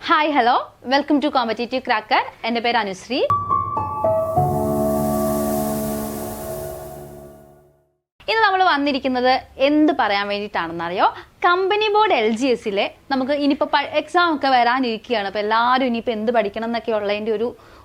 Hi hello welcome to competitive cracker. എൻ്റെ പേര് അനുശ്രീ. ഇന്ന് നമ്മൾ വന്നിരിക്കുന്നത് എന്ത് പറയാൻ വേണ്ടിയിട്ടാണെന്നറിയോ? കമ്പനി ബോർഡ് LGSലെ നമുക്ക് ഇനിയിപ്പോൾ എക്സാം ഒക്കെ വരാനിരിക്കുകയാണ്. അപ്പോൾ എല്ലാവരും ഇനിയിപ്പോൾ എന്ത് പഠിക്കണം എന്നൊക്കെ ഉള്ളതിൻ്റെ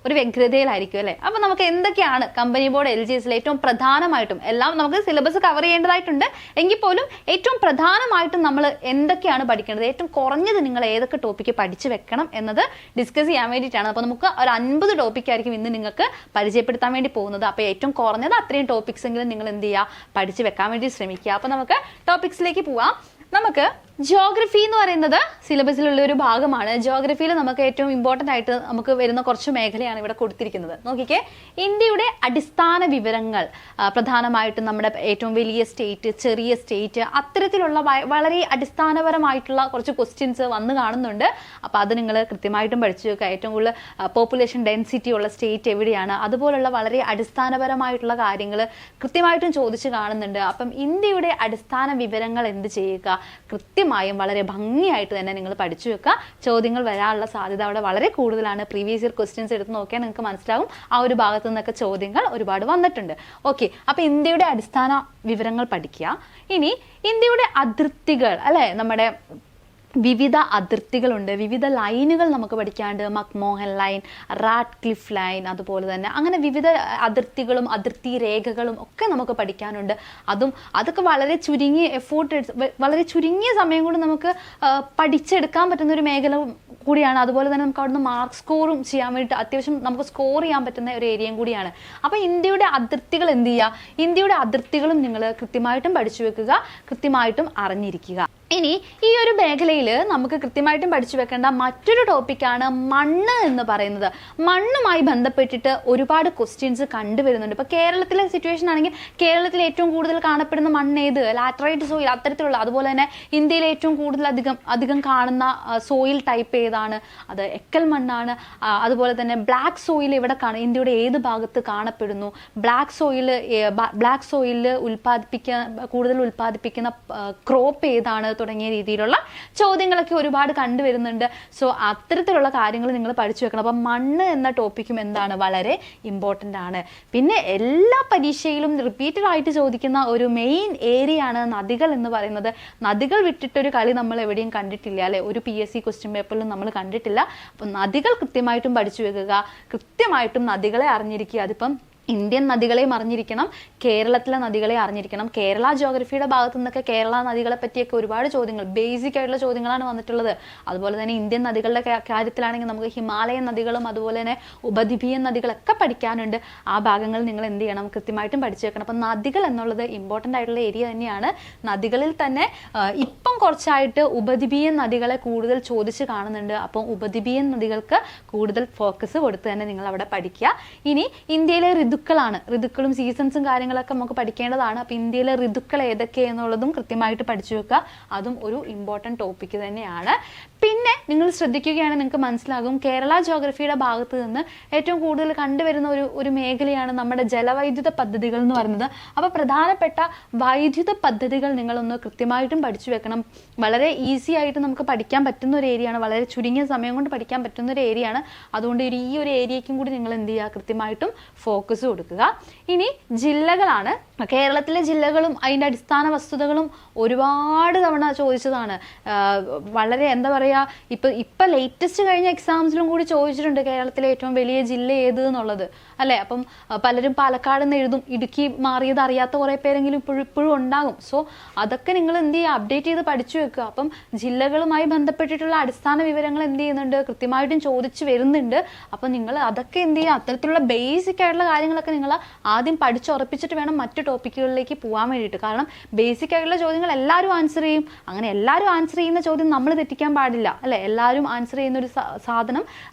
ഒരു വ്യഗ്രതയിലായിരിക്കും അല്ലേ. അപ്പോൾ നമുക്ക് എന്തൊക്കെയാണ് കമ്പനി ബോർഡ് LGSലെ ഏറ്റവും പ്രധാനമായിട്ടും, എല്ലാം നമുക്ക് സിലബസ് കവർ ചെയ്യേണ്ടതായിട്ടുണ്ട് എങ്കിൽ പോലും ഏറ്റവും പ്രധാനമായിട്ടും നമ്മൾ എന്തൊക്കെയാണ് പഠിക്കേണ്ടത്, ഏറ്റവും കുറഞ്ഞത് നിങ്ങൾ ഏതൊക്കെ ടോപ്പിക്ക് പഠിച്ചു വെക്കണം എന്നത് ഡിസ്കസ് ചെയ്യാൻ വേണ്ടിയിട്ടാണ്. അപ്പോൾ നമുക്ക് ഒരു 50 ടോപ്പിക്കായിരിക്കും ഇന്ന് നിങ്ങൾക്ക് പരിചയപ്പെടുത്താൻ വേണ്ടി പോകുന്നത്. അപ്പോൾ ഏറ്റവും കുറഞ്ഞത് അത്രയും ടോപ്പിക്സ് എങ്കിലും നിങ്ങൾ എന്ത് ചെയ്യുക, പഠിച്ചു വെക്കാൻ വേണ്ടി ശ്രമിക്കുക. അപ്പോൾ നമുക്ക് ടോപ്പിക്സിലേക്ക് പോവാം. നമുക്ക് ജിയോഗ്രഫി എന്ന് പറയുന്നത് സിലബസിലുള്ള ഒരു ഭാഗമാണ്. ജിയോഗ്രഫിയിൽ നമുക്ക് ഏറ്റവും ഇമ്പോർട്ടൻ്റ് ആയിട്ട് നമുക്ക് വരുന്ന കുറച്ച് മേഖലയാണ് ഇവിടെ കൊടുത്തിരിക്കുന്നത്. നോക്കിക്കേ, ഇന്ത്യയുടെ അടിസ്ഥാന വിവരങ്ങൾ, പ്രധാനമായിട്ടും നമ്മുടെ ഏറ്റവും വലിയ സ്റ്റേറ്റ്, ചെറിയ സ്റ്റേറ്റ്, അത്തരത്തിലുള്ള വളരെ അടിസ്ഥാനപരമായിട്ടുള്ള കുറച്ച് ക്വസ്റ്റ്യൻസ് വന്ന് കാണുന്നുണ്ട്. അപ്പോൾ അത് നിങ്ങൾ കൃത്യമായിട്ടും പഠിച്ചു വെക്കുക. ഏറ്റവും കൂടുതൽ പോപ്പുലേഷൻ ഡെൻസിറ്റി ഉള്ള സ്റ്റേറ്റ് എവിടെയാണ്, അതുപോലുള്ള വളരെ അടിസ്ഥാനപരമായിട്ടുള്ള കാര്യങ്ങൾ കൃത്യമായിട്ടും ചോദിച്ച് കാണുന്നുണ്ട്. അപ്പം ഇന്ത്യയുടെ അടിസ്ഥാന വിവരങ്ങൾ എന്ത് ചെയ്യുക, കൃത്യമായും വളരെ ഭംഗിയായിട്ട് തന്നെ നിങ്ങൾ പഠിച്ചു വെക്കുക. ചോദ്യങ്ങൾ വരാനുള്ള സാധ്യത അവിടെ വളരെ കൂടുതലാണ്. പ്രീവിയസ് ഇയർ ക്വസ്റ്റ്യൻസ് എടുത്ത് നോക്കിയാൽ നിങ്ങൾക്ക് മനസ്സിലാവും ആ ഒരു ഭാഗത്തു നിന്നൊക്കെ ചോദ്യങ്ങൾ ഒരുപാട് വന്നിട്ടുണ്ട്. ഓക്കെ, അപ്പോൾ ഇന്ത്യയുടെ അടിസ്ഥാന വിവരങ്ങൾ പഠിക്കുക. ഇനി ഇന്ത്യയുടെ അതിർത്തികൾ അല്ലേ, നമ്മുടെ വിവിധ അതിർത്തികളുണ്ട്, വിവിധ ലൈനുകൾ നമുക്ക് പഠിക്കാണ്ട്. മക്മോഹൻ ലൈൻ, റാഡ്ക്ലിഫ് ലൈൻ, അതുപോലെ തന്നെ അങ്ങനെ വിവിധ അതിർത്തികളും അതിർത്തി രേഖകളും ഒക്കെ നമുക്ക് പഠിക്കാനുണ്ട്. അതൊക്കെ വളരെ ചുരുങ്ങിയ വളരെ ചുരുങ്ങിയ സമയം കൊണ്ട് നമുക്ക് പഠിച്ചെടുക്കാൻ പറ്റുന്ന ഒരു മേഖല കൂടിയാണ്. അതുപോലെ തന്നെ നമുക്ക് അവിടുന്ന് മാർക്ക് സ്കോറും ചെയ്യാൻ വേണ്ടിയിട്ട് അത്യാവശ്യം നമുക്ക് സ്കോർ ചെയ്യാൻ പറ്റുന്ന ഒരു ഏരിയയും കൂടിയാണ്. അപ്പോൾ ഇന്ത്യയുടെ അതിർത്തികൾ എന്ത് ചെയ്യുക, ഇന്ത്യയുടെ അതിർത്തികളും നിങ്ങൾ കൃത്യമായിട്ടും പഠിച്ചു വെക്കുക, കൃത്യമായിട്ടും അറിഞ്ഞിരിക്കുക. ഇനി ഈ ഒരു മേഖലയിൽ നമുക്ക് കൃത്യമായിട്ടും പഠിച്ചു വെക്കേണ്ട മറ്റൊരു ടോപ്പിക്കാണ് മണ്ണ് എന്ന് പറയുന്നത്. മണ്ണുമായി ബന്ധപ്പെട്ടിട്ട് ഒരുപാട് ക്വസ്റ്റ്യൻസ് കണ്ടുവരുന്നുണ്ട്. ഇപ്പോൾ കേരളത്തിലെ സിറ്റുവേഷൻ ആണെങ്കിൽ കേരളത്തിൽ ഏറ്റവും കൂടുതൽ കാണപ്പെടുന്ന മണ്ണ് ഏത്, ലാറ്ററൈറ്റ് സോയിൽ, അത്തരത്തിലുള്ള. അതുപോലെ തന്നെ ഇന്ത്യയിൽ ഏറ്റവും കൂടുതൽ അധികം കാണുന്ന സോയിൽ ടൈപ്പ് ഏതാണ്, അത് എക്കൽ മണ്ണാണ്. അതുപോലെ തന്നെ ബ്ലാക്ക് സോയിൽ എവിടെ ഇന്ത്യയുടെ ഏത് ഭാഗത്ത് കാണപ്പെടുന്നു, ബ്ലാക്ക് സോയിലിൽ കൂടുതൽ ഉൽപ്പാദിപ്പിക്കുന്ന ക്രോപ്പ് ഏതാണ് തുടങ്ങിയ രീതിയിലുള്ള ചോദ്യങ്ങളൊക്കെ ഒരുപാട് കണ്ടുവരുന്നുണ്ട്. സോ അത്തരത്തിലുള്ള കാര്യങ്ങൾ നിങ്ങൾ പഠിച്ചു വെക്കണം. അപ്പം മണ്ണ് എന്ന ടോപ്പിക്കും എന്താണ്, വളരെ ഇമ്പോർട്ടൻ്റ് ആണ്. പിന്നെ എല്ലാ പരീക്ഷയിലും റിപ്പീറ്റഡ് ആയിട്ട് ചോദിക്കുന്ന ഒരു മെയിൻ ഏരിയ ആണ് നദികൾ എന്ന് പറയുന്നത്. നദികൾ വിട്ടിട്ടൊരു കളി നമ്മൾ എവിടെയും കണ്ടിട്ടില്ല അല്ലെ, ഒരു PSC ക്വസ്റ്റ്യൻ പേപ്പറിലും നമ്മൾ കണ്ടിട്ടില്ല. അപ്പം നദികൾ കൃത്യമായിട്ടും പഠിച്ചു വെക്കുക, കൃത്യമായിട്ടും നദികളെ അറിഞ്ഞിരിക്കുക. അതിപ്പം ഇന്ത്യൻ നദികളെയും അറിഞ്ഞിരിക്കണം, കേരളത്തിലെ നദികളെ അറിഞ്ഞിരിക്കണം. കേരള ജിയോഗ്രഫിയുടെ ഭാഗത്തു നിന്നൊക്കെ കേരള നദികളെ പറ്റിയൊക്കെ ഒരുപാട് ചോദ്യങ്ങൾ, ബേസിക് ആയിട്ടുള്ള ചോദ്യങ്ങളാണ് വന്നിട്ടുള്ളത്. അതുപോലെ തന്നെ ഇന്ത്യൻ നദികളുടെ കാര്യത്തിലാണെങ്കിൽ നമുക്ക് ഹിമാലയൻ നദികളും അതുപോലെ തന്നെ ഉപദ്വീപീയൻ നദികളൊക്കെ പഠിക്കാനുണ്ട്. ആ ഭാഗങ്ങൾ നിങ്ങൾ എന്ത് ചെയ്യണം, കൃത്യമായിട്ടും പഠിച്ചു വെക്കണം. അപ്പം നദികൾ എന്നുള്ളത് ഇമ്പോർട്ടൻ്റ് ആയിട്ടുള്ള ഏരിയ തന്നെയാണ്. നദികളിൽ തന്നെ ഇപ്പം കുറച്ചായിട്ട് ഉപദ്വീപീയൻ നദികളെ കൂടുതൽ ചോദിച്ച് കാണുന്നുണ്ട്. അപ്പം ഉപദ്വീപീയൻ നദികൾക്ക് കൂടുതൽ ഫോക്കസ് കൊടുത്ത് തന്നെ നിങ്ങൾ അവിടെ പഠിക്കുക. ഇനി ഇന്ത്യയിലെ ഋതുക്കളും സീസൺസും കാര്യങ്ങളൊക്കെ നമുക്ക് പഠിക്കേണ്ടതാണ്. അപ്പോൾ ഇന്ത്യയിലെ ഋതുക്കൾ ഏതൊക്കെയെന്നുള്ളതും കൃത്യമായിട്ട് പഠിച്ചു വെക്കുക. അതും ഒരു ഇമ്പോർട്ടൻ്റ് ടോപ്പിക്ക് തന്നെയാണ്. പിന്നെ നിങ്ങൾ ശ്രദ്ധിക്കുകയാണെങ്കിൽ നിങ്ങൾക്ക് മനസ്സിലാകും, കേരള ജിയോഗ്രഫിയുടെ ഭാഗത്ത് നിന്ന് ഏറ്റവും കൂടുതൽ കണ്ടുവരുന്ന ഒരു മേഖലയാണ് നമ്മുടെ ജലവൈദ്യുത പദ്ധതികൾ എന്ന് പറയുന്നത്. അപ്പോൾ പ്രധാനപ്പെട്ട വൈദ്യുത പദ്ധതികൾ നിങ്ങളൊന്ന് കൃത്യമായിട്ടും പഠിച്ചു വെക്കണം. വളരെ ഈസി ആയിട്ട് നമുക്ക് പഠിക്കാൻ പറ്റുന്ന ഒരു ഏരിയയാണ്, വളരെ ചുരുങ്ങിയ സമയം കൊണ്ട് പഠിക്കാൻ പറ്റുന്ന ഒരു ഏരിയയാണ്. അതുകൊണ്ട് ഈ ഒരു ഏരിയയ്ക്കും കൂടി നിങ്ങൾ എന്ത് ചെയ്യുക, കൃത്യമായിട്ടും ഫോക്കസ് കൊടുക്കുക. ഇനി ജില്ലകളാണ്. കേരളത്തിലെ ജില്ലകളും അതിൻ്റെ അടിസ്ഥാന വസ്തുതകളും ഒരുപാട് തവണ ചോദിച്ചതാണ്. വളരെ എന്താ പറയുക, ഇപ്പം ലേറ്റസ്റ്റ് കഴിഞ്ഞ എക്സാംസിലും കൂടി ചോദിച്ചിട്ടുണ്ട് കേരളത്തിലെ ഏറ്റവും വലിയ ജില്ല ഏത് എന്നുള്ളത് അല്ലേ. അപ്പം പലരും പാലക്കാട് നിന്ന് എഴുതും, ഇടുക്കി മാറിയത് അറിയാത്ത കുറേ പേരെങ്കിലും ഇപ്പോഴും ഉണ്ടാകും. സോ അതൊക്കെ നിങ്ങൾ എന്ത് ചെയ്യുക, അപ്ഡേറ്റ് ചെയ്ത് പഠിച്ചു വെക്കുക. അപ്പം ജില്ലകളുമായി ബന്ധപ്പെട്ടിട്ടുള്ള അടിസ്ഥാന വിവരങ്ങൾ എന്ത് ചെയ്യുന്നുണ്ട്, കൃത്യമായിട്ടും ചോദിച്ചു വരുന്നുണ്ട്. അപ്പം നിങ്ങൾ അതൊക്കെ എന്ത് ചെയ്യുക, അത്തരത്തിലുള്ള ബേസിക് ആയിട്ടുള്ള കാര്യങ്ങളൊക്കെ നിങ്ങൾ ആദ്യം പഠിച്ചുറപ്പിച്ചിട്ട് വേണം മറ്റു ടോപ്പിക്കുകളിലേക്ക് പോകാൻ വേണ്ടിയിട്ട്. കാരണം ബേസിക് ആയിട്ടുള്ള ചോദ്യങ്ങൾ എല്ലാവരും ആൻസർ ചെയ്യും. അങ്ങനെ എല്ലാവരും ആൻസർ ചെയ്യുന്ന ചോദ്യം നമ്മൾ തെറ്റിക്കാൻ പാടില്ല അല്ലെ. എല്ലാവരും ആൻസർ ചെയ്യുന്ന ഒരു സാധനം,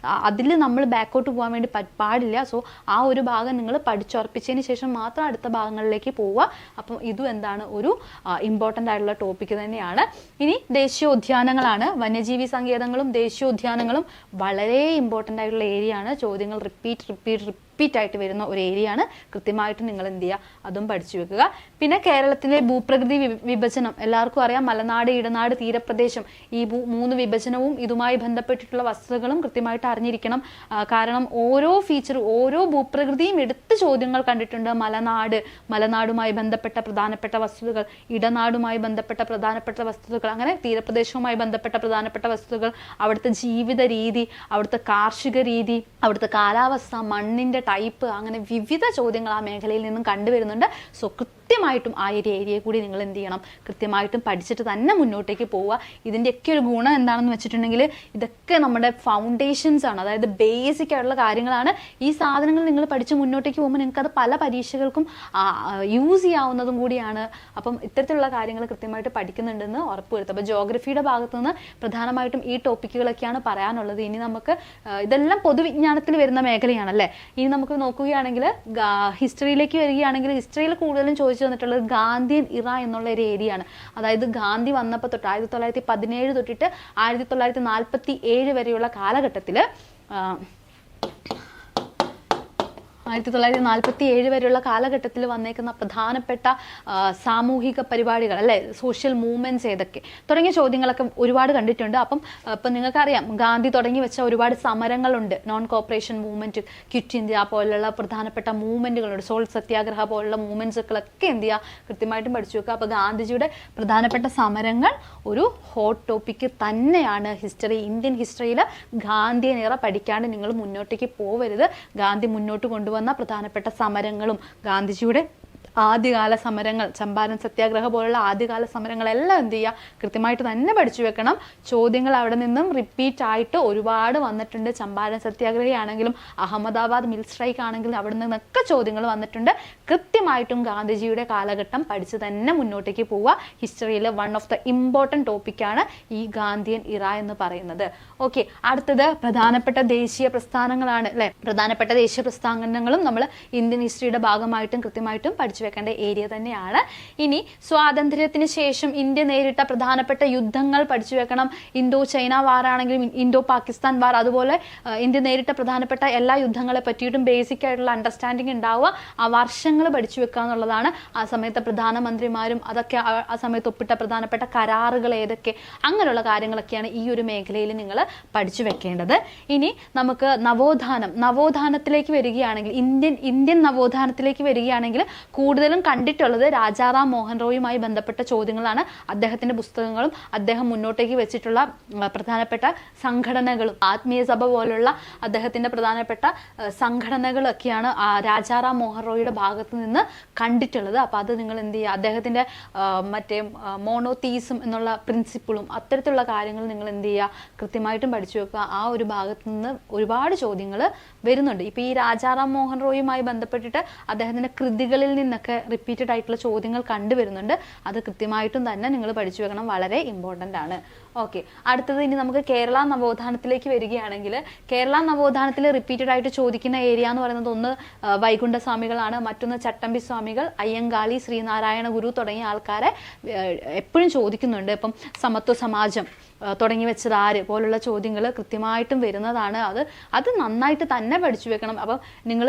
അതിൽ നമ്മൾ ബാക്കോട്ട് പോകാൻ വേണ്ടി പാടില്ല. സോ ആ ഒരു ഭാഗം നിങ്ങൾ പഠിച്ചുറപ്പിച്ചതിന് ശേഷം മാത്രം അടുത്ത ഭാഗങ്ങളിലേക്ക് പോവുക. അപ്പം ഇതും എന്താണ്, ഒരു ഇമ്പോർട്ടൻ്റ് ആയിട്ടുള്ള ടോപ്പിക്ക് തന്നെയാണ്. ഇനി ദേശീയോദ്യാനങ്ങളാണ്. വന്യജീവി സങ്കേതങ്ങളും ദേശീയോദ്യാനങ്ങളും വളരെ ഇമ്പോർട്ടൻ്റ് ആയിട്ടുള്ള ഏരിയ ആണ്. ചോദ്യങ്ങൾ റിപ്പീറ്റ് റിപ്പീറ്റ് ആയിട്ട് വരുന്ന ഒരു ഏരിയ ആണ്. കൃത്യമായിട്ട് നിങ്ങൾ എന്ത് ചെയ്യുക, അതും പഠിച്ചു വെക്കുക. പിന്നെ കേരളത്തിലെ ഭൂപ്രകൃതി വിഭജനം എല്ലാവർക്കും അറിയാം. മലനാട്, ഇടനാട്, തീരപ്രദേശം, ഈ 3 വിഭജനവും ഇതുമായി ബന്ധപ്പെട്ടിട്ടുള്ള വസ്തുതകളും കൃത്യമായിട്ട് അറിഞ്ഞിരിക്കണം. കാരണം ഓരോ ഫീച്ചറും ഓരോ ഭൂപ്രകൃതിയും എടുത്ത് ചോദ്യങ്ങൾ കണ്ടിട്ടുണ്ട്. മലനാടുമായി ബന്ധപ്പെട്ട പ്രധാനപ്പെട്ട വസ്തുതകൾ, ഇടനാടുമായി ബന്ധപ്പെട്ട പ്രധാനപ്പെട്ട വസ്തുതകൾ, അങ്ങനെ തീരപ്രദേശവുമായി ബന്ധപ്പെട്ട പ്രധാനപ്പെട്ട വസ്തുതകൾ, അവിടുത്തെ ജീവിത രീതി, അവിടുത്തെ കാർഷിക രീതി, അവിടുത്തെ കാലാവസ്ഥ, മണ്ണിന്റെ ടൈപ്പ്, അങ്ങനെ വിവിധ ചോദ്യങ്ങൾ ആ മേഖലയിൽ നിന്നും കണ്ടുവരുന്നുണ്ട്. സോ കൃത്യമായിട്ടും ആ ഒരു ഏരിയയെ കൂടി നിങ്ങൾ എന്ത് ചെയ്യണം, കൃത്യമായിട്ടും പഠിച്ചിട്ട് തന്നെ മുന്നോട്ടേക്ക് പോവുക. ഇതിൻ്റെയൊക്കെ ഒരു ഗുണം എന്താണെന്ന് വെച്ചിട്ടുണ്ടെങ്കിൽ ഇതൊക്കെ നമ്മുടെ ഫൗണ്ടേഷൻസ് ആണ്, അതായത് ബേസിക് ആയിട്ടുള്ള കാര്യങ്ങളാണ്. ഈ സാധനങ്ങൾ നിങ്ങൾ പഠിച്ച് മുന്നോട്ടേക്ക് പോകുമ്പോൾ നിങ്ങൾക്ക് അത് പല പരീക്ഷകൾക്കും യൂസ് ചെയ്യാവുന്നതും കൂടിയാണ്. അപ്പം ഇത്തരത്തിലുള്ള കാര്യങ്ങൾ കൃത്യമായിട്ട് പഠിക്കുന്നുണ്ടെന്ന് ഉറപ്പുവരുത്തുക. അപ്പോൾ ജോഗ്രഫിയുടെ ഭാഗത്തു നിന്ന് പ്രധാനമായിട്ടും ഈ ടോപ്പിക്കുകളൊക്കെയാണ് പറയാനുള്ളത്. ഇനി നമുക്ക് ഇതെല്ലാം പൊതുവിജ്ഞാനത്തിൽ വരുന്ന മേഖലയാണല്ലേ. ഇനി നമുക്ക് നോക്കുകയാണെങ്കിൽ ഹിസ്റ്ററിയിലേക്ക് വരികയാണെങ്കിൽ ഹിസ്റ്ററിയിൽ കൂടുതലും ചോദിച്ചു വന്നിട്ടുള്ളത് ഗാന്ധിയൻ ഇറ എന്നുള്ള ഒരു ഏരിയ ആണ്. അതായത് ഗാന്ധി വന്നപ്പോൾ തൊട്ട് 1917 തൊട്ടിട്ട് 1947 വരെയുള്ള കാലഘട്ടത്തിൽ 1947 വരെയുള്ള കാലഘട്ടത്തിൽ വന്നേക്കുന്ന പ്രധാനപ്പെട്ട സാമൂഹിക പരിപാടികൾ അല്ലെ, സോഷ്യൽ മൂവ്മെന്റ്സ് ഏതൊക്കെ തുടങ്ങിയ ചോദ്യങ്ങളൊക്കെ ഒരുപാട് കണ്ടിട്ടുണ്ട്. അപ്പം ഇപ്പം നിങ്ങൾക്കറിയാം ഗാന്ധി തുടങ്ങി വെച്ച ഒരുപാട് സമരങ്ങളുണ്ട്. Non cooperation movement, quit India പോലുള്ള പ്രധാനപ്പെട്ട മൂവ്മെന്റുകളുണ്ട്. സോൾട്ട് സത്യാഗ്രഹ പോലുള്ള മൂവ്മെന്റ്സുകളൊക്കെ എന്ത് ചെയ്യുക, കൃത്യമായിട്ടും പഠിച്ചു വെക്കുക. അപ്പോൾ ഗാന്ധിജിയുടെ പ്രധാനപ്പെട്ട സമരങ്ങൾ ഒരു ഹോട്ട് ടോപ്പിക്ക് തന്നെയാണ് ഇന്ത്യൻ ഹിസ്റ്ററിയിൽ. ഗാന്ധിയൻ ഇറ പഠിക്കാണ്ട് നിങ്ങൾ മുന്നോട്ടേക്ക് പോവരുത്. ഗാന്ധി മുന്നോട്ട് കൊണ്ടുവന്ന പ്രധാനപ്പെട്ട സമരങ്ങളും ഗാന്ധിജിയുടെ ആദ്യകാല സമരങ്ങൾ, ചമ്പാരൻ സത്യാഗ്രഹ പോലുള്ള ആദ്യകാല സമരങ്ങളെല്ലാം എന്ത് ചെയ്യുക, കൃത്യമായിട്ട് തന്നെ പഠിച്ചു വെക്കണം. ചോദ്യങ്ങൾ അവിടെ നിന്നും റിപ്പീറ്റ് ആയിട്ട് ഒരുപാട് വന്നിട്ടുണ്ട്. ചമ്പാരൻ സത്യാഗ്രഹയാണെങ്കിലും അഹമ്മദാബാദ് മിൽ സ്ട്രൈക്ക് ആണെങ്കിലും അവിടെ നിന്നൊക്കെ ചോദ്യങ്ങൾ വന്നിട്ടുണ്ട്. കൃത്യമായിട്ടും ഗാന്ധിജിയുടെ കാലഘട്ടം പഠിച്ച് തന്നെ മുന്നോട്ടേക്ക് പോവുക. ഹിസ്റ്ററിയിലെ വൺ ഓഫ് ദ ഇമ്പോർട്ടൻറ്റ് ടോപ്പിക്കാണ് ഈ ഗാന്ധിയൻ ഇറ എന്ന് പറയുന്നത്. ഓക്കെ, അടുത്തത് പ്രധാനപ്പെട്ട ദേശീയ പ്രസ്ഥാനങ്ങളാണ് അല്ലെ. പ്രധാനപ്പെട്ട ദേശീയ പ്രസ്ഥാനങ്ങളും നമ്മൾ ഇന്ത്യൻ ഹിസ്റ്ററിയുടെ ഭാഗമായിട്ടും കൃത്യമായിട്ടും പഠിച്ചു വെക്കേണ്ട ഏരിയ തന്നെയാണ്. ഇനി സ്വാതന്ത്ര്യത്തിന് ശേഷം ഇന്ത്യ നേരിട്ട പ്രധാനപ്പെട്ട യുദ്ധങ്ങൾ പഠിച്ചു വെക്കണം. ഇന്തോ ചൈന വാർ ആണെങ്കിലും ഇന്തോ പാകിസ്ഥാൻ വാർ, അതുപോലെ ഇന്ത്യ നേരിട്ട പ്രധാനപ്പെട്ട എല്ലാ യുദ്ധങ്ങളെ പറ്റിയിട്ടും ബേസിക് ആയിട്ടുള്ള അണ്ടർസ്റ്റാൻഡിങ് ഉണ്ടാവുക. ആ വർഷങ്ങൾ പഠിച്ചു വെക്കുക എന്നുള്ളതാണ്. ആ സമയത്തെ പ്രധാനമന്ത്രിമാരും അതൊക്കെ ആ സമയത്ത് ഒപ്പിട്ട പ്രധാനപ്പെട്ട കരാറുകൾ ഏതൊക്കെ, അങ്ങനെയുള്ള കാര്യങ്ങളൊക്കെയാണ് ഈ ഒരു മേഖലയിൽ നിങ്ങൾ പഠിച്ചു വെക്കേണ്ടത്. ഇനി നമുക്ക് നവോത്ഥാനത്തിലേക്ക് വരികയാണെങ്കിൽ, ഇന്ത്യൻ നവോത്ഥാനത്തിലേക്ക് വരികയാണെങ്കിൽ കൂടുതലും കണ്ടിട്ടുള്ളത് രാജാറാം മോഹൻ റോയുമായി ബന്ധപ്പെട്ട ചോദ്യങ്ങളാണ്. അദ്ദേഹത്തിന്റെ പുസ്തകങ്ങളും അദ്ദേഹം മുന്നോട്ടേക്ക് വെച്ചിട്ടുള്ള പ്രധാനപ്പെട്ട സംഘടനകളും, ആത്മീയ സഭ പോലുള്ള അദ്ദേഹത്തിന്റെ പ്രധാനപ്പെട്ട സംഘടനകളൊക്കെയാണ് രാജാറാം മോഹൻ റോയുടെ ഭാഗത്ത് നിന്ന് കണ്ടിട്ടുള്ളത്. അപ്പൊ അത് നിങ്ങൾ എന്ത് ചെയ്യുക, അദ്ദേഹത്തിന്റെ മറ്റേ മോണോതീസം എന്നുള്ള പ്രിൻസിപ്പിളും അത്തരത്തിലുള്ള കാര്യങ്ങൾ നിങ്ങൾ എന്ത് ചെയ്യുക, കൃത്യമായിട്ടും പഠിച്ചു വെക്കുക. ആ ഒരു ഭാഗത്ത് നിന്ന് ഒരുപാട് ചോദ്യങ്ങൾ വരുന്നുണ്ട്. ഇപ്പൊ ഈ രാജാറാം മോഹൻ റോയുമായി ബന്ധപ്പെട്ടിട്ട് അദ്ദേഹത്തിന്റെ കൃതികളിൽ നിന്നൊക്കെ റിപ്പീറ്റഡ് ആയിട്ടുള്ള ചോദ്യങ്ങൾ കണ്ടുവരുന്നുണ്ട്. അത് കൃത്യമായിട്ടും തന്നെ നിങ്ങൾ പഠിച്ചു വെക്കണം, വളരെ ഇമ്പോർട്ടൻ്റ് ആണ്. ഓക്കെ, അടുത്തത് ഇനി നമുക്ക് കേരള നവോത്ഥാനത്തിലേക്ക് വരികയാണെങ്കിൽ, കേരള നവോത്ഥാനത്തിൽ റിപ്പീറ്റഡ് ആയിട്ട് ചോദിക്കുന്ന ഏരിയ എന്ന് പറയുന്നത് ഒന്ന് വൈകുണ്ഠ സ്വാമികളാണ്, മറ്റൊന്ന് ചട്ടമ്പി സ്വാമികൾ, അയ്യങ്കാളി, ശ്രീനാരായണ ഗുരു തുടങ്ങിയ ആൾക്കാരെ എപ്പോഴും ചോദിക്കുന്നുണ്ട്. ഇപ്പം സമത്വ സമാജം തുടങ്ങി വെച്ചത് ആര് പോലുള്ള ചോദ്യങ്ങൾ കൃത്യമായിട്ടും വരുന്നതാണ്. അത് നന്നായിട്ട് തന്നെ പഠിച്ചു വെക്കണം. അപ്പം നിങ്ങൾ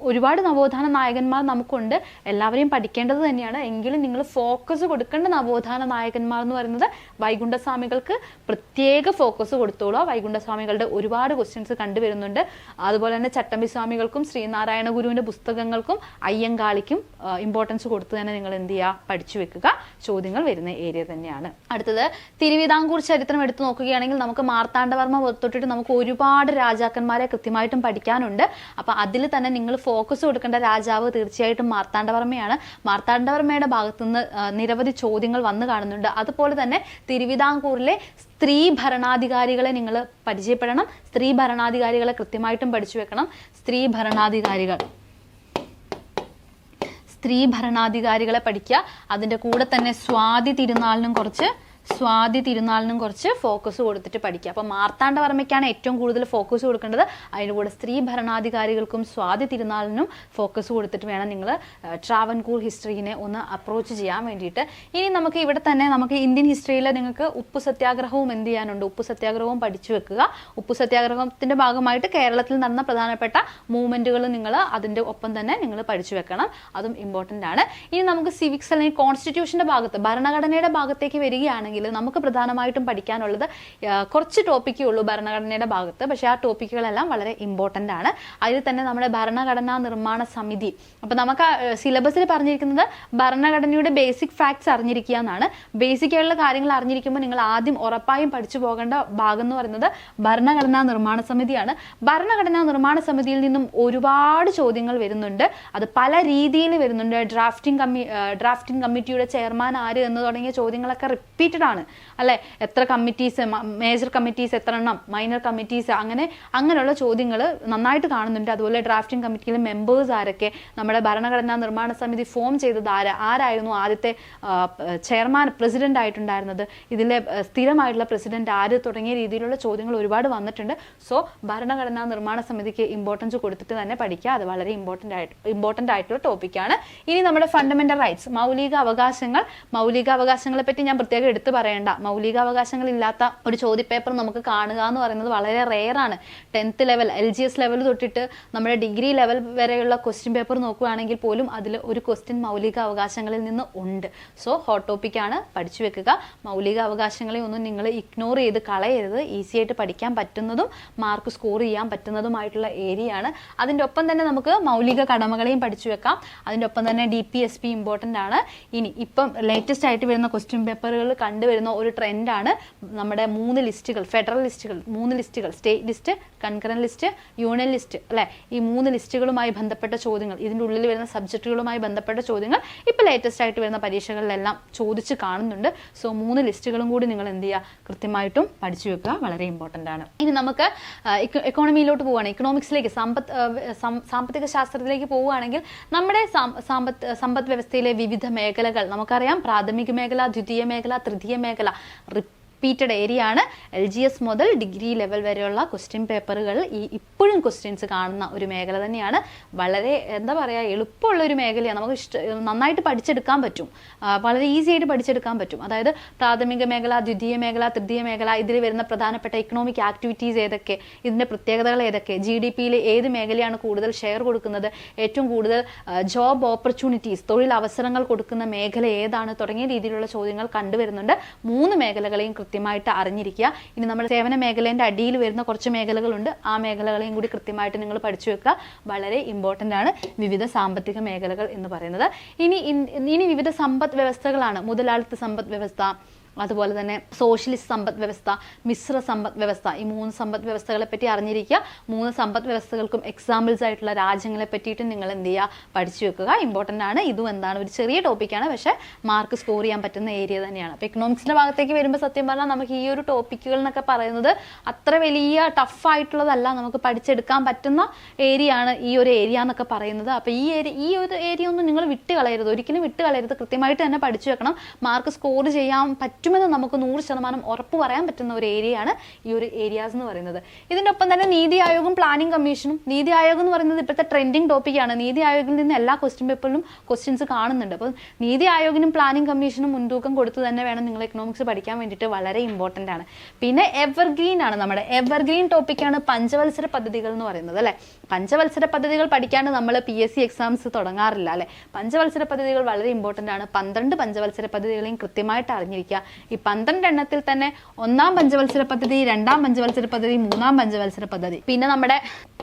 ഒരുപാട് നവോത്ഥാന നായകന്മാർ നമുക്കുണ്ട്, എല്ലാവരെയും പഠിക്കേണ്ടത് തന്നെയാണ്. എങ്കിലും നിങ്ങൾ ഫോക്കസ് കൊടുക്കേണ്ട നവോത്ഥാന നായകന്മാർ എന്ന് പറയുന്നത് വൈകുണ്ഠസ്വാമികൾക്ക് പ്രത്യേക ഫോക്കസ് കൊടുത്തോളൂ. വൈകുണ്ഠസ്വാമികളുടെ ഒരുപാട് ക്വസ്റ്റ്യൻസ് കണ്ടുവരുന്നുണ്ട്. അതുപോലെ തന്നെ ചട്ടമ്പി സ്വാമികൾക്കും ശ്രീനാരായണ ഗുരുവിന്റെ പുസ്തകങ്ങൾക്കും അയ്യങ്കാളിക്കും ഇമ്പോർട്ടൻസ് കൊടുത്ത് തന്നെ നിങ്ങൾ എന്ത് ചെയ്യുക, പഠിച്ചു വെക്കുക. ചോദ്യങ്ങൾ വരുന്ന ഏരിയ തന്നെയാണ്. അടുത്തത് തിരുവിതാംകൂർ ചരിത്രം എടുത്തു നോക്കുകയാണെങ്കിൽ നമുക്ക് മാർത്താണ്ഡവർമ്മ തൊട്ടിട്ട് നമുക്ക് ഒരുപാട് രാജാക്കന്മാരെ കൃത്യമായിട്ടും പഠിക്കാനുണ്ട്. അപ്പൊ അതിൽ തന്നെ നിങ്ങൾ ഫോക്കസ് കൊടുക്കേണ്ട രാജാവ് തീർച്ചയായിട്ടും മാർത്താണ്ഡവർമ്മയാണ്. മാർത്താണ്ഡവർമ്മയുടെ ഭാഗത്തുനിന്ന് നിരവധി ചോദ്യങ്ങൾ വന്നു കാണുന്നുണ്ട്. അതുപോലെ തന്നെ തിരുവിതാംകൂറിലെ സ്ത്രീ ഭരണാധികാരികളെ നിങ്ങൾ പരിചയപ്പെടണം. സ്ത്രീ ഭരണാധികാരികളെ കൃത്യമായിട്ടും പഠിച്ചു വെക്കണം. സ്ത്രീ ഭരണാധികാരികളെ പഠിക്കുക. അതിൻ്റെ കൂടെ തന്നെ സ്വാതി തിരുനാളിനും കുറച്ച് സ്വാതി തിരുനാളിനും കുറച്ച് ഫോക്കസ് കൊടുത്തിട്ട് പഠിക്കുക. അപ്പോൾ മാർത്താണ്ഡവർമ്മയ്ക്കാണ് ഏറ്റവും കൂടുതൽ ഫോക്കസ് കൊടുക്കേണ്ടത്. അതിൻ്റെ കൂടെ സ്ത്രീ ഭരണാധികാരികൾക്കും സ്വാതി തിരുനാളിനും ഫോക്കസ് കൊടുത്തിട്ട് വേണം നിങ്ങൾ ട്രാവൻകൂർ ഹിസ്റ്ററിനെ ഒന്ന് അപ്രോച്ച് ചെയ്യാൻ വേണ്ടിയിട്ട്. ഇനി നമുക്ക് ഇവിടെ തന്നെ നമുക്ക് ഇന്ത്യൻ ഹിസ്റ്ററിയിൽ നിങ്ങൾക്ക് ഉപ്പു സത്യാഗ്രഹവും എന്ത് ചെയ്യാനുണ്ട്, ഉപ്പു സത്യാഗ്രഹവും പഠിച്ചു വെക്കുക. ഉപ്പു സത്യാഗ്രഹത്തിൻ്റെ ഭാഗമായിട്ട് കേരളത്തിൽ നടന്ന പ്രധാനപ്പെട്ട മൂവ്മെൻറ്റുകൾ നിങ്ങൾ അതിൻ്റെ ഒപ്പം തന്നെ നിങ്ങൾ പഠിച്ചു വെക്കണം. അതും ഇമ്പോർട്ടൻ്റ് ആണ്. ഇനി നമുക്ക് സിവിക്സ് അല്ലെങ്കിൽ കോൺസ്റ്റിറ്റ്യൂഷൻ്റെ ഭാഗത്ത് ഭരണഘടനയുടെ ഭാഗത്തേക്ക് വരികയാണെങ്കിൽ നമുക്ക് പ്രധാനമായിട്ടും പഠിക്കാനുള്ളത് കുറച്ച് ടോപ്പിക്കേ ഉള്ളൂ ഭരണഘടനയുടെ ഭാഗത്ത്. പക്ഷേ ആ ടോപ്പിക്കുകളെല്ലാം വളരെ ഇമ്പോർട്ടൻ്റ് ആണ്. അതിൽ തന്നെ നമ്മുടെ ഭരണഘടനാ നിർമ്മാണ സമിതി, അപ്പോൾ നമുക്ക് സിലബസിൽ പറഞ്ഞിരിക്കുന്നത് ഭരണഘടനയുടെ ബേസിക് ഫാക്ട്സ് അറിഞ്ഞിരിക്കുക എന്നാണ്. ബേസിക് ആയിട്ടുള്ള കാര്യങ്ങൾ അറിഞ്ഞിരിക്കുമ്പോൾ നിങ്ങൾ ആദ്യം ഉറപ്പായും പഠിച്ചു പോകേണ്ട ഭാഗം എന്ന് പറയുന്നത് ഭരണഘടനാ നിർമ്മാണ സമിതിയാണ്. ഭരണഘടനാ നിർമ്മാണ സമിതിയിൽ നിന്നും ഒരുപാട് ചോദ്യങ്ങൾ വരുന്നുണ്ട്. അത് പല രീതിയിൽ വരുന്നുണ്ട്. ഡ്രാഫ്റ്റിംഗ് കമ്മിറ്റിയുടെ ചെയർമാൻ ആര് എന്ന് തുടങ്ങിയ ചോദ്യങ്ങളൊക്കെ റിപ്പീറ്റഡ് ആണ് അല്ലെ. എത്ര കമ്മിറ്റീസ്, മേജർ കമ്മിറ്റീസ് എത്ര എണ്ണം, മൈനർ കമ്മിറ്റീസ്, അങ്ങനെയുള്ള ചോദ്യങ്ങൾ നന്നായിട്ട് കാണുന്നുണ്ട്. അതുപോലെ ഡ്രാഫ്റ്റിംഗ് കമ്മിറ്റിയിലെ മെമ്പേഴ്സ് ആരൊക്കെ, നമ്മുടെ ഭരണഘടനാ നിർമ്മാണ സമിതി ഫോം ചെയ്തത് ആരായിരുന്നു ആദ്യത്തെ ചെയർമാൻ, പ്രസിഡന്റ് ആയിട്ടുണ്ടായിരുന്നത്, ഇതിലെ സ്ഥിരമായിട്ടുള്ള പ്രസിഡന്റ് ആര്, തുടങ്ങിയ രീതിയിലുള്ള ചോദ്യങ്ങൾ ഒരുപാട് വന്നിട്ടുണ്ട്. സോ ഭരണഘടനാ നിർമ്മാണ സമിതിക്ക് ഇമ്പോർട്ടൻസ് കൊടുത്തിട്ട് തന്നെ പഠിക്കുക. അത് വളരെ ഇമ്പോർട്ടൻ്റ് ആയിട്ടുള്ള ടോപ്പിക്കാണ്. ഇനി നമ്മുടെ ഫണ്ടമെന്റൽ റൈറ്റ്സ്, മൗലിക അവകാശങ്ങളെ പറ്റി ഞാൻ പ്രത്യേകം എടുത്തു പറയേണ്ട. മൗലിക അവകാശങ്ങൾ ഇല്ലാത്ത ഒരു ചോദ്യപേപ്പർ നമുക്ക് കാണുക എന്ന് പറയുന്നത് വളരെ റെയർ ആണ്. 10th ലെവൽ, LGS ലെവൽ തൊട്ടിട്ട് നമ്മുടെ ഡിഗ്രി ലെവൽ വരെയുള്ള ക്വസ്റ്റ്യൻ പേപ്പർ നോക്കുകയാണെങ്കിൽ പോലും അതിൽ ഒരു ക്വസ്റ്റ്യൻ മൗലിക അവകാശങ്ങളിൽ നിന്ന് ഉണ്ട്. സോ ഹോട്ട് ടോപ്പിക്കാണ്, പഠിച്ചു വെക്കുക. മൗലിക അവകാശങ്ങളെ ഒന്നും നിങ്ങൾ ഇഗ്നോർ ചെയ്ത് കളയരുത്. ഈസി ആയിട്ട് പഠിക്കാൻ പറ്റുന്നതും മാർക്ക് സ്കോർ ചെയ്യാൻ പറ്റുന്നതുമായിട്ടുള്ള ഏരിയ ആണ്. അതിൻ്റെ ഒപ്പം തന്നെ നമുക്ക് മൗലിക കടമകളെയും പഠിച്ചു വെക്കാം. അതിൻ്റെ ഒപ്പം തന്നെ DPSP ഇമ്പോർട്ടൻ്റ് ആണ്. ഇപ്പം ലേറ്റസ്റ്റ് ആയിട്ട് വരുന്ന ക്വസ്റ്റ്യൻ പേപ്പറുകൾ കണ്ടുവരുന്ന ഒരു ട്രെൻഡാണ് നമ്മുടെ 3 ലിസ്റ്റുകൾ, ഫെഡറൽ ലിസ്റ്റുകൾ, 3 ലിസ്റ്റുകൾ, state list, concurrent list, union list അല്ലെ. ഈ 3 ലിസ്റ്റുകളുമായി ബന്ധപ്പെട്ട ചോദ്യങ്ങൾ, ഇതിൻ്റെ ഉള്ളിൽ വരുന്ന സബ്ജക്റ്റുകളുമായി ബന്ധപ്പെട്ട ചോദ്യങ്ങൾ ഇപ്പോൾ ലേറ്റസ്റ്റ് ആയിട്ട് വരുന്ന പരീക്ഷകളിലെല്ലാം ചോദിച്ച് കാണുന്നുണ്ട്. സോ 3 ലിസ്റ്റുകളും കൂടി നിങ്ങൾ എന്ത് ചെയ്യുക, കൃത്യമായിട്ടും പഠിച്ചു വെക്കുക. വളരെ ഇമ്പോർട്ടൻ്റ് ആണ്. ഇനി നമുക്ക് എക്കോണമിയിലോട്ട് പോവുകയാണ്, ഇക്കണോമിക്സിലേക്ക്, സാമ്പത്തിക ശാസ്ത്രത്തിലേക്ക് പോവുകയാണെങ്കിൽ നമ്മുടെ സമ്പദ് വ്യവസ്ഥയിലെ വിവിധ മേഖലകൾ നമുക്കറിയാം. പ്രാഥമിക മേഖല, ദ്വിതീയ മേഖല, തൃതീയ മേഖല റിപ്പീറ്റഡ് ഏരിയ ആണ്. LGS മുതൽ ഡിഗ്രി ലെവൽ വരെയുള്ള ക്വസ്റ്റ്യൻ പേപ്പറുകൾ ഇപ്പോഴും ക്വസ്റ്റ്യൻസ് കാണുന്ന ഒരു മേഖല തന്നെയാണ്. വളരെ എന്താ പറയുക, എളുപ്പമുള്ള ഒരു മേഖലയാണ്. നമുക്ക് നന്നായിട്ട് പഠിച്ചെടുക്കാൻ പറ്റും, വളരെ ഈസി ആയിട്ട് പഠിച്ചെടുക്കാൻ പറ്റും. അതായത് പ്രാഥമിക മേഖല, ദ്വിതീയ മേഖല, തൃതീയ മേഖല, ഇതിൽ വരുന്ന പ്രധാനപ്പെട്ട ഇക്കണോമിക് ആക്ടിവിറ്റീസ് ഏതൊക്കെ, ഇതിൻ്റെ പ്രത്യേകതകൾ ഏതൊക്കെ, GDP-യിൽ ഏത് മേഖലയാണ് കൂടുതൽ ഷെയർ കൊടുക്കുന്നത്, ഏറ്റവും കൂടുതൽ ജോബ് ഓപ്പർച്യൂണിറ്റീസ്, തൊഴിൽ അവസരങ്ങൾ കൊടുക്കുന്ന മേഖല ഏതാണ്, തുടങ്ങിയ രീതിയിലുള്ള ചോദ്യങ്ങൾ കണ്ടുവരുന്നുണ്ട്. 3 മേഖലകളെയും കൃത്യമായിട്ട് അറിഞ്ഞിരിക്കുക. ഇനി നമ്മുടെ സേവന മേഖലേൻ്റെ അടിയിൽ വരുന്ന കുറച്ച് മേഖലകളുണ്ട്. ആ മേഖലകളെയും കൂടി കൃത്യമായിട്ട് നിങ്ങൾ പഠിച്ചു വെക്കുക. വളരെ ഇമ്പോർട്ടൻ്റ് ആണ് വിവിധ സാമ്പത്തിക മേഖലകൾ എന്ന് പറയുന്നത്. ഇനി വിവിധ സമ്പദ് വ്യവസ്ഥകളാണ്. മുതലാളിത്ത സമ്പദ് വ്യവസ്ഥ, അതുപോലെ തന്നെ സോഷ്യലിസ്റ്റ് സമ്പദ് വ്യവസ്ഥ, മിശ്ര സമ്പദ് വ്യവസ്ഥ. ഈ 3 സമ്പദ് വ്യവസ്ഥകളെ പറ്റി അറിഞ്ഞിരിക്കുക. 3 സമ്പദ് വ്യവസ്ഥകൾക്കും എക്സാമ്പിൾസ് ആയിട്ടുള്ള രാജ്യങ്ങളെ പറ്റിയിട്ട് നിങ്ങൾ എന്ത് ചെയ്യുക, പഠിച്ചു വെക്കുക. ഇമ്പോർട്ടൻ്റ് ആണ്. ഇതും എന്താണ്, ഒരു ചെറിയ ടോപ്പിക്കാണ്, പക്ഷേ മാർക്ക് സ്കോർ ചെയ്യാൻ പറ്റുന്ന ഏരിയ തന്നെയാണ്. അപ്പോൾ എക്കണോമിക്സിൻ്റെ ഭാഗത്തേക്ക് വരുമ്പോൾ സത്യം പറഞ്ഞാൽ നമുക്ക് ഈ ഒരു ടോപ്പിക്കുകൾ എന്നൊക്കെ പറയുന്നത് അത്ര വലിയ ടഫായിട്ടുള്ളതല്ല, നമുക്ക് പഠിച്ചെടുക്കാൻ പറ്റുന്ന ഏരിയ ആണ് ഈ ഒരു ഏരിയ എന്നൊക്കെ പറയുന്നത്. അപ്പോൾ ഈ ഒരു ഏരിയ ഒന്നും നിങ്ങൾ വിട്ടുകളയരുത്, ഒരിക്കലും വിട്ടുകളയരുത്. കൃത്യമായിട്ട് തന്നെ പഠിച്ചു വെക്കണം. മാർക്ക് സ്കോർ ചെയ്യാൻ പറ്റുമെന്ന് നമുക്ക് 100% ഉറപ്പ് പറയാൻ പറ്റുന്ന ഒരു ഏരിയയാണ് ഈ ഒരു ഏരിയാസ് എന്ന് പറയുന്നത്. ഇതിൻ്റെ ഒപ്പം തന്നെ നീതി ആയോഗും പ്ലാനിംഗ് കമ്മീഷനും. നീതി ആയോഗ് എന്ന് പറയുന്നത് ഇപ്പോഴത്തെ ട്രെൻഡിങ് ടോപ്പിക്കാണ്. നീതി ആയോഗിൽ നിന്ന് എല്ലാ ക്വസ്റ്റ്യൻ പേപ്പറിലും ക്വസ്റ്റ്യൻസ് കാണുന്നുണ്ട്. അപ്പോൾ നീതി ആയോഗിനും പ്ലാനിംഗ് കമ്മീഷനും മുൻതൂക്കം കൊടുത്ത് തന്നെ വേണം നിങ്ങൾ എക്കണോമിക്സ് പഠിക്കാൻ വേണ്ടിയിട്ട്. വളരെ ഇമ്പോർട്ടൻ്റ് ആണ്. പിന്നെ എവർഗ്രീൻ ആണ്, നമ്മുടെ എവർഗ്രീൻ ടോപ്പിക്കാണ് പഞ്ചവത്സര പദ്ധതികൾ എന്ന് പറയുന്നത് അല്ലേ. പഞ്ചവത്സര പദ്ധതികൾ പഠിക്കാണ്ട് നമ്മൾ PSC എക്സാംസ് തുടങ്ങാറില്ല അല്ലേ. പഞ്ചവത്സര പദ്ധതികൾ വളരെ ഇമ്പോർട്ടൻ്റ് ആണ്. 12 പഞ്ചവത്സര പദ്ധതികളെയും കൃത്യമായിട്ട് അറിഞ്ഞിരിക്കുക. ഈ 12 എണ്ണത്തിൽ തന്നെ 1ാം പഞ്ചവത്സര പദ്ധതി, 2ാം പഞ്ചവത്സര പദ്ധതി, 3ാം പഞ്ചവത്സര പദ്ധതി, പിന്നെ നമ്മുടെ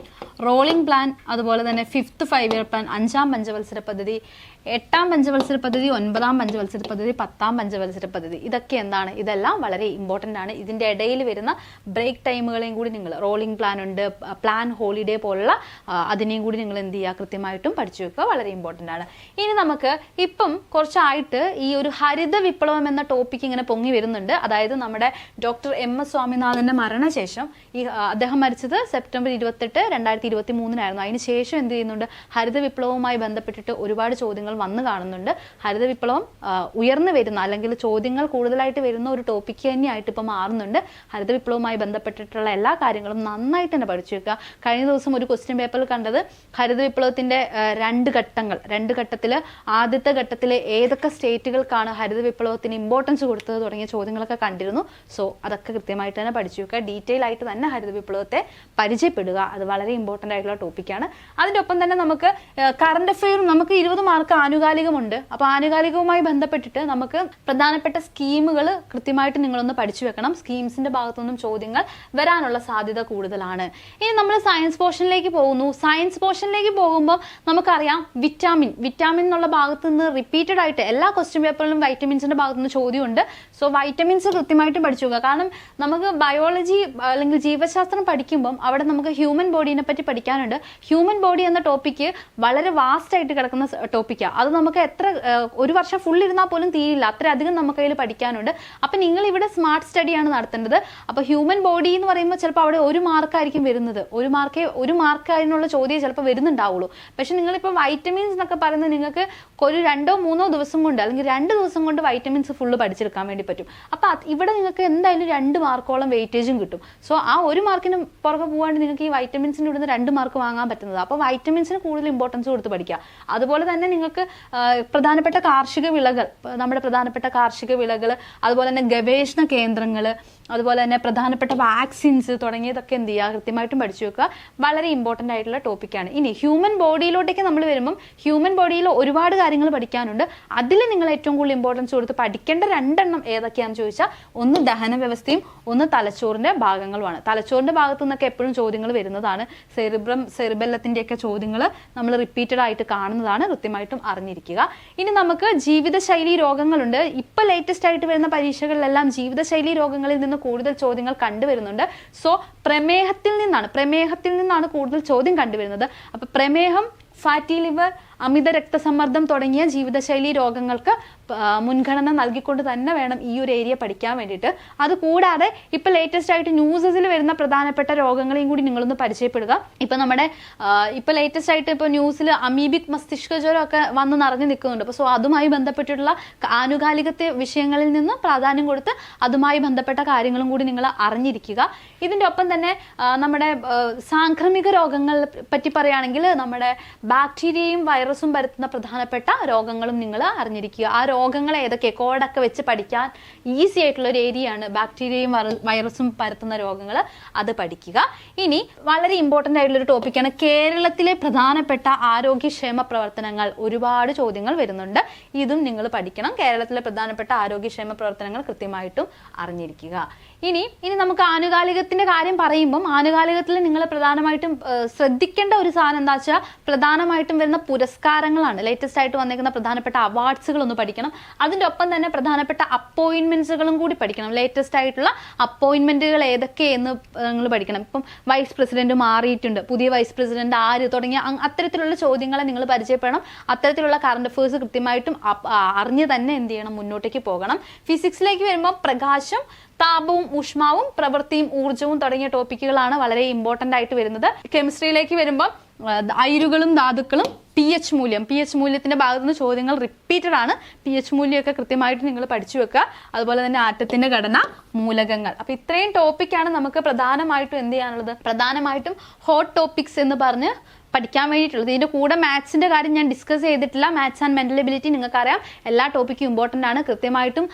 റോളിംഗ് പ്ലാൻ, അതുപോലെ തന്നെ 5th 5-year പ്ലാൻ, 5ാം പഞ്ചവത്സര പദ്ധതി, 8ാം പഞ്ചവത്സര പദ്ധതി, 9ാം പഞ്ചവത്സര പദ്ധതി, 10ാം പഞ്ചവത്സര പദ്ധതി. ഇതൊക്കെ എന്താണ്, ഇതെല്ലാം വളരെ ഇമ്പോർട്ടൻ്റ് ആണ്. ഇതിൻ്റെ ഇടയിൽ വരുന്ന ബ്രേക്ക് ടൈമുകളെയും കൂടി നിങ്ങൾ, റോളിംഗ് പ്ലാൻ ഉണ്ട്, പ്ലാൻ ഹോളിഡേ പോലുള്ള അതിനെയും കൂടി നിങ്ങൾ എന്ത് ചെയ്യുക, കൃത്യമായിട്ടും പഠിച്ചു വെക്കുക. വളരെ ഇമ്പോർട്ടൻ്റ് ആണ്. ഇനി നമുക്ക് ഇപ്പം കുറച്ചായിട്ട് ഈ ഒരു ഹരിത വിപ്ലവം എന്ന ടോപ്പിക്ക് ഇങ്ങനെ പൊങ്ങി വരുന്നുണ്ട്. അതായത് നമ്മുടെ ഡോക്ടർ MS സ്വാമിനാഥൻ്റെ മരണശേഷം, അദ്ദേഹം മരിച്ചത് സെപ്റ്റംബർ 28, 2023 അതിന് ശേഷം എന്ത് ചെയ്യുന്നുണ്ട്, ഹരിത വിപ്ലവവുമായി ബന്ധപ്പെട്ടിട്ട് ഒരുപാട് ചോദ്യങ്ങൾ ചോദ്യങ്ങൾ വന്നു കാണുന്നുണ്ട്. ഹരിത വിപ്ലവം ഉയർന്നു വരുന്ന അല്ലെങ്കിൽ ചോദ്യങ്ങൾ കൂടുതലായിട്ട് വരുന്ന ഒരു ടോപ്പിക്ക് തന്നെയായിട്ട് ഇപ്പോൾ മാറുന്നുണ്ട്. ഹരിത വിപ്ലവവുമായി ബന്ധപ്പെട്ടിട്ടുള്ള എല്ലാ കാര്യങ്ങളും നന്നായിട്ട് തന്നെ പഠിച്ചു വെക്കുക. കഴിഞ്ഞ ദിവസം ഒരു ക്വസ്റ്റ്യൻ പേപ്പറിൽ കണ്ടത് ഹരിത വിപ്ലവത്തിന്റെ രണ്ട് ഘട്ടത്തിൽ ആദ്യത്തെ ഘട്ടത്തിൽ ഏതൊക്കെ സ്റ്റേറ്റുകൾക്കാണ് ഹരിത വിപ്ലവത്തിന് ഇമ്പോർട്ടൻസ് കൊടുത്തത് തുടങ്ങിയ ചോദ്യങ്ങളൊക്കെ കണ്ടിരുന്നു. സോ അതൊക്കെ കൃത്യമായിട്ട് തന്നെ പഠിച്ചു വെക്കുക. ഡീറ്റെയിൽ ആയിട്ട് തന്നെ ഹരിത വിപ്ലവത്തെ പരിചയപ്പെടുക. അത് വളരെ ഇമ്പോർട്ടൻ്റ് ആയിട്ടുള്ള ടോപ്പിക്കാണ്. അതിൻ്റെ ഒപ്പം തന്നെ നമുക്ക് കറണ്ട് അഫെയറും നമുക്ക് 20 മാർക്ക് ആനുകാലികമുണ്ട്. അപ്പോൾ ആനുകാലികവുമായി ബന്ധപ്പെട്ടിട്ട് നമുക്ക് പ്രധാനപ്പെട്ട സ്കീമുകൾ കൃത്യമായിട്ട് നിങ്ങളൊന്ന് പഠിച്ചു വെക്കണം. സ്കീംസിന്റെ ഭാഗത്തുനിന്നും ചോദ്യങ്ങൾ വരാനുള്ള സാധ്യത കൂടുതലാണ്. ഇനി നമ്മൾ സയൻസ് പോർഷനിലേക്ക് പോകുന്നു. സയൻസ് പോർഷനിലേക്ക് പോകുമ്പോൾ നമുക്കറിയാം വിറ്റാമിൻ എന്നുള്ള ഭാഗത്ത് നിന്ന് റിപ്പീറ്റഡ് ആയിട്ട് എല്ലാ ക്വസ്റ്റ്യൻ പേപ്പറിലും വൈറ്റമിൻസിന്റെ ഭാഗത്ത് നിന്ന് ചോദ്യമുണ്ട്. സോ വൈറ്റമിൻസ് കൃത്യമായിട്ട് പഠിച്ചു വെക്കുക. കാരണം നമുക്ക് ബയോളജി അല്ലെങ്കിൽ ജീവശാസ്ത്രം പഠിക്കുമ്പം അവിടെ നമുക്ക് ഹ്യൂമൻ ബോഡീനെ പറ്റി പഠിക്കാനുണ്ട്. ഹ്യൂമൻ ബോഡി എന്ന ടോപ്പിക്ക് വളരെ വാസ്റ്റ് ആയിട്ട് കിടക്കുന്ന ടോപ്പിക്കാണ്. അത് നമുക്ക് ഒരു വർഷം ഫുൾ ഇരുന്നാൽ പോലും തീരില്ല, അത്രയധികം നമുക്ക് അതിൽ പഠിക്കാനുണ്ട്. അപ്പം നിങ്ങൾ ഇവിടെ സ്മാർട്ട് സ്റ്റഡിയാണ് നടത്തേണ്ടത്. അപ്പോൾ ഹ്യൂമൻ ബോഡി എന്ന് പറയുമ്പോൾ ചിലപ്പോൾ അവിടെ 1 മാർക്കായിരിക്കും വരുന്നത്. 1 മാർക്ക് അതിനുള്ള ചോദ്യം ചിലപ്പോൾ വരുന്നുണ്ടാവുള്ളൂ. പക്ഷെ നിങ്ങളിപ്പോൾ വൈറ്റമിൻസ് എന്നൊക്കെ പറയുന്നത് നിങ്ങൾക്ക് ഒരു 2-3 ദിവസം കൊണ്ട് അല്ലെങ്കിൽ 2 ദിവസം കൊണ്ട് വൈറ്റമിൻസ് ഫുള്ള് പഠിച്ചെടുക്കാൻ വേണ്ടി പറ്റും. അപ്പം ഇവിടെ നിങ്ങൾക്ക് എന്തായാലും 2 മാർക്കോളം വെയിറ്റേജും കിട്ടും. സോ ആ 1 മാർക്കിന് പുറകെ പോകാണ്ട് നിങ്ങൾക്ക് ഈ വൈറ്റമിൻസിന് ഇവിടുന്ന് 2 മാർക്ക് വാങ്ങാൻ പറ്റുന്നത്. അപ്പോൾ വൈറ്റമിൻസിന് കൂടുതൽ ഇമ്പോർട്ടൻസ് കൊടുത്ത് പഠിക്കുക. അതുപോലെ തന്നെ നിങ്ങൾക്ക് പ്രധാനപ്പെട്ട കാർഷിക വിളകൾ, നമ്മുടെ പ്രധാനപ്പെട്ട കാർഷിക വിളകൾ, അതുപോലെ തന്നെ ഗവേഷണ കേന്ദ്രങ്ങൾ, അതുപോലെ തന്നെ പ്രധാനപ്പെട്ട വാക്സിൻസ് തുടങ്ങിയതൊക്കെ എന്ത് ചെയ്യുക, കൃത്യമായിട്ടും പഠിച്ചു വെക്കുക. വളരെ ഇമ്പോർട്ടൻ്റ് ആയിട്ടുള്ള ടോപ്പിക്കാണ്. ഇനി ഹ്യൂമൻ ബോഡിയിലോട്ടേക്ക് നമ്മൾ വരുമ്പം ഹ്യൂമൻ ബോഡിയിൽ ഒരുപാട് കാര്യങ്ങൾ പഠിക്കാനുണ്ട്. അതിൽ നിങ്ങൾ ഏറ്റവും കൂടുതൽ ഇമ്പോർട്ടൻസ് കൊടുത്ത് പഠിക്കേണ്ട 2 എണ്ണം ഏതൊക്കെയാണെന്ന് ചോദിച്ചാൽ, ഒന്ന് ദഹന വ്യവസ്ഥയും ഒന്ന് തലച്ചോറിന്റെ ഭാഗങ്ങളുമാണ്. തലച്ചോറിന്റെ ഭാഗത്തു നിന്നൊക്കെ എപ്പോഴും ചോദ്യങ്ങൾ വരുന്നതാണ്. സെറിബെല്ലത്തിൻ്റെയൊക്കെ ചോദ്യങ്ങൾ നമ്മൾ റിപ്പീറ്റഡ് ആയിട്ട് കാണുന്നതാണ്. കൃത്യമായിട്ടും അറിഞ്ഞിരിക്കുക. ഇനി നമുക്ക് ജീവിതശൈലി രോഗങ്ങളുണ്ട്. ഇപ്പൊ ലേറ്റസ്റ്റ് ആയിട്ട് വരുന്ന പരീക്ഷകളിലെല്ലാം ജീവിതശൈലി രോഗങ്ങളിൽ നിന്ന് കൂടുതൽ ചോദ്യങ്ങൾ കണ്ടുവരുന്നുണ്ട്. സോ പ്രമേഹത്തിൽ നിന്നാണ് കൂടുതൽ ചോദ്യം കണ്ടുവരുന്നത്. അപ്പൊ പ്രമേഹം, ഫാറ്റി ലിവർ, അമിത രക്തസമ്മർദ്ദം തുടങ്ങിയ ജീവിതശൈലി രോഗങ്ങൾക്ക് മുൻഗണന നൽകിക്കൊണ്ട് തന്നെ വേണം ഈ ഒരു ഏരിയ പഠിക്കാൻ വേണ്ടിയിട്ട്. അതുകൂടാതെ ഇപ്പൊ ലേറ്റസ്റ്റ് ആയിട്ട് ന്യൂസസിൽ വരുന്ന പ്രധാനപ്പെട്ട രോഗങ്ങളെയും കൂടി നിങ്ങളൊന്ന് പരിചയപ്പെടുക. ഇപ്പൊ നമ്മുടെ ഇപ്പൊ ലേറ്റസ്റ്റ് ആയിട്ട് ഇപ്പൊ ന്യൂസിൽ അമീബിക് മസ്തിഷ്ക ജ്വരം ഒക്കെ വന്ന് നിറഞ്ഞു നിൽക്കുന്നുണ്ട്. അപ്പൊ സോ അതുമായി ബന്ധപ്പെട്ടിട്ടുള്ള ആനുകാലികത്തെ വിഷയങ്ങളിൽ നിന്ന് പ്രാധാന്യം കൊടുത്ത് അതുമായി ബന്ധപ്പെട്ട കാര്യങ്ങളും കൂടി നിങ്ങൾ അറിഞ്ഞിരിക്കുക. ഇതിന്റെ ഒപ്പം തന്നെ നമ്മുടെ സാംക്രമിക രോഗങ്ങളെ പറ്റി പറയുകയാണെങ്കിൽ നമ്മുടെ ബാക്ടീരിയയും വൈറസും പരത്തുന്ന പ്രധാനപ്പെട്ട രോഗങ്ങളും നിങ്ങൾ അറിഞ്ഞിരിക്കുക. ആ രോഗങ്ങൾ ഏതൊക്കെ കോഡൊക്കെ വെച്ച് പഠിക്കാൻ ഈസി ആയിട്ടുള്ള ഒരു ഏരിയയാണ് ബാക്ടീരിയയും വൈറസും പരത്തുന്ന രോഗങ്ങൾ. അത് പഠിക്കുക. ഇനി വളരെ ഇമ്പോർട്ടൻ്റ് ആയിട്ടുള്ള ഒരു ടോപ്പിക്കാണ് കേരളത്തിലെ പ്രധാനപ്പെട്ട ആരോഗ്യക്ഷേമ പ്രവർത്തനങ്ങൾ. ഒരുപാട് ചോദ്യങ്ങൾ വരുന്നുണ്ട്. ഇതും നിങ്ങൾ പഠിക്കണം. കേരളത്തിലെ പ്രധാനപ്പെട്ട ആരോഗ്യക്ഷേമ പ്രവർത്തനങ്ങൾ കൃത്യമായിട്ടും അറിഞ്ഞിരിക്കുക. ഇനി നമുക്ക് ആനുകാലികത്തിന്റെ കാര്യം പറയുമ്പം ആനുകാലികത്തിൽ നിങ്ങൾ പ്രധാനമായിട്ടും ശ്രദ്ധിക്കേണ്ട ഒരു സാധനം എന്താ വെച്ചാൽ പ്രധാനമായിട്ടും വരുന്ന പുരസ്കാരങ്ങളാണ്. ലേറ്റസ്റ്റ് ആയിട്ട് വന്നിരിക്കുന്ന പ്രധാനപ്പെട്ട അവാർഡ്സുകൾ ഒന്ന് പഠിക്കണം. അതിൻ്റെ ഒപ്പം തന്നെ പ്രധാനപ്പെട്ട അപ്പോയിന്റ്മെന്റ്സുകളും കൂടി പഠിക്കണം. ലേറ്റസ്റ്റ് ആയിട്ടുള്ള അപ്പോയിന്റ്മെന്റുകൾ ഏതൊക്കെയെന്ന് നിങ്ങൾ പഠിക്കണം. ഇപ്പം വൈസ് പ്രസിഡന്റ് മാറിയിട്ടുണ്ട്, പുതിയ വൈസ് പ്രസിഡന്റ് ആര് തുടങ്ങിയ അത്തരത്തിലുള്ള ചോദ്യങ്ങളെ നിങ്ങൾ പരിചയപ്പെടണം. അത്തരത്തിലുള്ള കറണ്ട് അഫയേഴ്സ് കൃത്യമായിട്ടും അറിഞ്ഞ് തന്നെ എന്ത് ചെയ്യണം, മുന്നോട്ടേക്ക് പോകണം. ഫിസിക്സിലേക്ക് വരുമ്പോൾ പ്രകാശം, താപവും ഊഷ്മാവും, പ്രവൃത്തിയും ഊർജവും തുടങ്ങിയ ടോപ്പിക്കുകളാണ് വളരെ ഇമ്പോർട്ടൻ്റ് ആയിട്ട് വരുന്നത്. കെമിസ്ട്രിയിലേക്ക് വരുമ്പോൾ അയിരുകളും ധാതുക്കളും, പി എച്ച് മൂല്യത്തിന്റെ ഭാഗത്തു നിന്ന് ചോദ്യങ്ങൾ റിപ്പീറ്റഡ് ആണ്. പി എച്ച് മൂല്യമൊക്കെ കൃത്യമായിട്ട് നിങ്ങൾ പഠിച്ചു വെക്കുക. അതുപോലെ തന്നെ ആറ്റത്തിന്റെ ഘടന, മൂലകങ്ങൾ. അപ്പൊ ഇത്രയും ടോപ്പിക്കാണ് നമുക്ക് പ്രധാനമായിട്ടും എന്ത് ചെയ്യാനുള്ളത്, പ്രധാനമായിട്ടും ഹോട്ട് ടോപ്പിക്സ് എന്ന് പറഞ്ഞ് പഠിക്കാൻ വേണ്ടിയിട്ടുള്ളത്. ഇതിന്റെ കൂടെ മാത്സിന്റെ കാര്യം ഞാൻ ഡിസ്കസ് ചെയ്തിട്ടില്ല. മാത്സ് ആൻഡ് മെന്റൽ എബിലിറ്റി നിങ്ങൾക്കറിയാം, എല്ലാ ടോപ്പിക്കും ഇമ്പോർട്ടൻ്റ് ആണ്. കൃത്യമായിട്ടും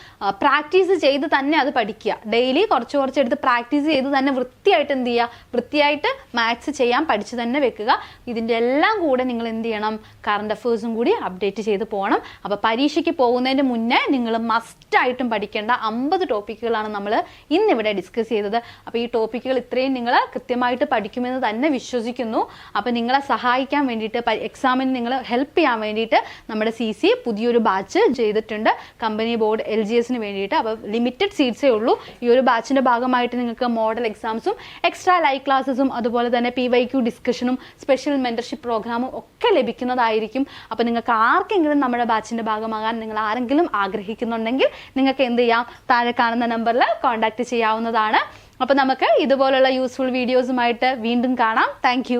പ്രാക്ടീസ് ചെയ്ത് തന്നെ അത് പഠിക്കുക. ഡെയിലി കുറച്ച് എടുത്ത് പ്രാക്ടീസ് ചെയ്ത് തന്നെ വൃത്തിയായിട്ട് എന്ത് ചെയ്യുക, വൃത്തിയായിട്ട് മാത്സ് ചെയ്യാൻ പഠിച്ചു തന്നെ വെക്കുക. ഇതിന്റെ എല്ലാം കൂടെ നിങ്ങൾ എന്ത് ചെയ്യണം, കറണ്ട് അഫയേഴ്സും കൂടി അപ്ഡേറ്റ് ചെയ്ത് പോകണം. അപ്പോൾ പരീക്ഷയ്ക്ക് പോകുന്നതിന് മുന്നേ നിങ്ങൾ മസ്റ്റായിട്ടും പഠിക്കേണ്ട 50 ടോപ്പിക്കുകളാണ് നമ്മൾ ഇന്നിവിടെ ഡിസ്കസ് ചെയ്തത്. അപ്പോൾ ഈ ടോപ്പിക്കുകൾ ഇത്രയും നിങ്ങൾ കൃത്യമായിട്ട് പഠിക്കുമെന്ന് തന്നെ വിശ്വസിക്കുന്നു. അപ്പോൾ നിങ്ങളെ സഹായിക്കാൻ വേണ്ടിയിട്ട്, എക്സാമിന് നിങ്ങൾ ഹെൽപ്പ് ചെയ്യാൻ വേണ്ടിയിട്ട് നമ്മുടെ CC പുതിയൊരു ബാച്ച് ചെയ്തിട്ടുണ്ട് കമ്പനി ബോർഡ് LGSന് വേണ്ടിയിട്ട്. അപ്പോൾ ലിമിറ്റഡ് സീറ്റ്സേ ഉള്ളൂ. ഈ ഒരു ബാച്ചിൻ്റെ ഭാഗമായിട്ട് നിങ്ങൾക്ക് മോഡൽ എക്സാംസും എക്സ്ട്രാ ലൈവ് ക്ലാസ്സസും അതുപോലെ തന്നെ PYQ ഡിസ്കഷനും സ്പെഷ്യൽ മെന്റർഷിപ്പ് പ്രോഗ്രാമും ഒക്കെ ലഭിക്കുന്നതായിരിക്കും. അപ്പോൾ നിങ്ങൾക്ക് ആർക്കെങ്കിലും നമ്മുടെ ബാച്ചിൻ്റെ ഭാഗമാകാൻ നിങ്ങൾ ആരെങ്കിലും ആഗ്രഹിക്കുന്നുണ്ടെങ്കിൽ നിങ്ങൾക്ക് എന്ത് ചെയ്യാം, താഴെ കാണുന്ന നമ്പറിൽ കോൺടാക്ട് ചെയ്യാവുന്നതാണ്. അപ്പോൾ നമുക്ക് ഇതുപോലുള്ള യൂസ്ഫുൾ വീഡിയോസുമായിട്ട് വീണ്ടും കാണാം. താങ്ക്